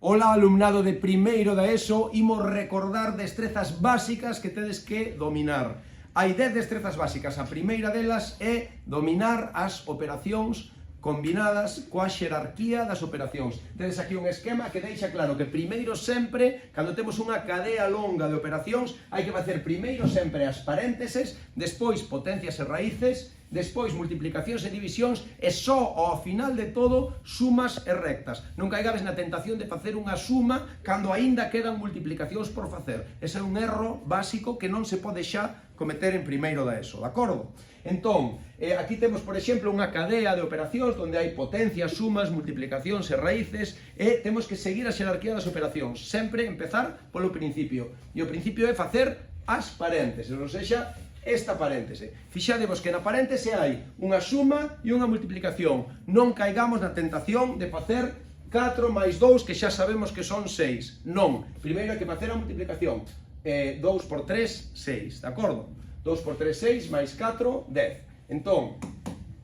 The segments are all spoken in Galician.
Ola, alumnado de primeiro da ESO, imos recordar destrezas básicas que tedes que dominar. Hai 10 destrezas básicas, a primeira delas é dominar as operacións combinadas coa xerarquía das operacións. Tedes aquí un esquema que deixa claro que primeiro sempre, cando temos unha cadea longa de operacións, hai que facer primeiro sempre as parénteses, despois potencias e raíces, despois multiplicacións e divisións, e só ao final de todo sumas e rectas. Non caigades na tentación de facer unha suma cando aínda quedan multiplicacións por facer. Ese é un erro básico que non se pode xa cometer en primeiro da ESO, de acordo? Entón, aquí temos, por exemplo, unha cadea de operacións onde hai potencias, sumas, multiplicacións e raíces, e temos que seguir a xerarquía das operacións, sempre empezar polo principio. E o principio é facer as parénteses, ou seja, esta paréntese. Fixadevos que na paréntese hai unha suma e unha multiplicación. Non caigamos na tentación de facer 4 máis 2, que xa sabemos que son 6. Non, primeiro hai que facer a multiplicación. 2 por 3, 6, de acordo? 2 por 3, 6, máis 4, 10. Entón,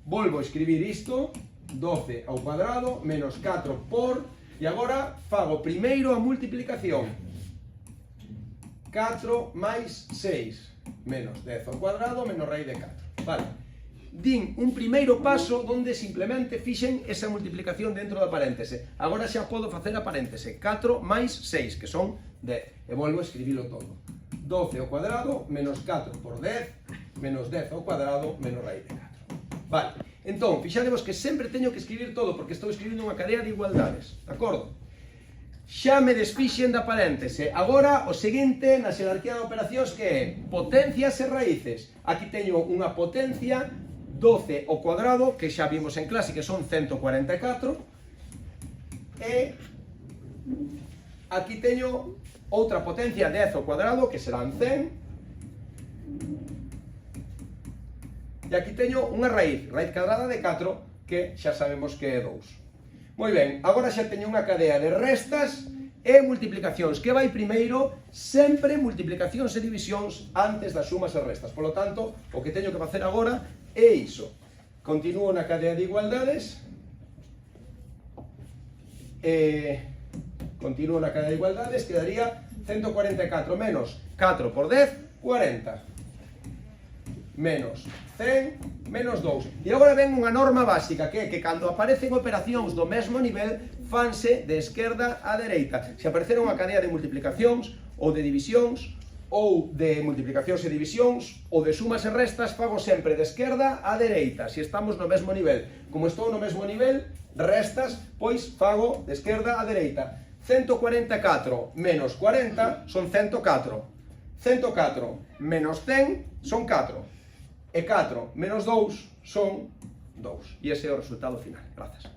volvo a escribir isto, 12 ao cuadrado, menos 4 por, e agora fago primeiro a multiplicación. 4 máis 6, menos 10 ao cuadrado, menos raíz de 4. Vale. Din un primeiro paso onde simplemente fixen esa multiplicación dentro da paréntese. Agora xa podo facer a paréntese. 4 máis 6, que son 10. E volvo a escribilo todo. 12 ao cuadrado, menos 4 por 10, menos 10 ao cuadrado, menos raíz de 4. Vale. Entón, fixadevos que sempre teño que escribir todo, porque estou escribindo unha cadea de igualdades. De acordo? Xa me desfixen da paréntese. Agora, o seguinte na xerarquía de operacións que é potencias e raíces. Aquí teño unha potencia 12 ao cuadrado, que xa vimos en clase que son 144, e aquí teño outra potencia 10 ao cuadrado, que serán 100, e aquí teño unha raíz cadrada de 4, que xa sabemos que é 2. Moi ben, agora xa teño unha cadea de restas e multiplicacións, que vai primeiro sempre multiplicacións e divisións antes das sumas e restas. Por lo tanto, o que teño que facer agora é iso. Continúo na cadea de igualdades, quedaría 144 menos 4 por 10, 40. Menos 100, menos 2. E agora ven unha norma básica, que é que cando aparecen operacións do mesmo nivel, fanse de esquerda a dereita. Se aparecer unha cadea de multiplicacións, ou de divisións, ou de multiplicacións e divisións, ou de sumas e restas, fago sempre de esquerda a dereita, se estamos no mesmo nivel. Como estou no mesmo nivel, restas, pois fago de esquerda a dereita. 144 menos 40 son 104. 104 menos 100 son 4. E 4 menos 2 son 2. E ese é o resultado final. Grazas.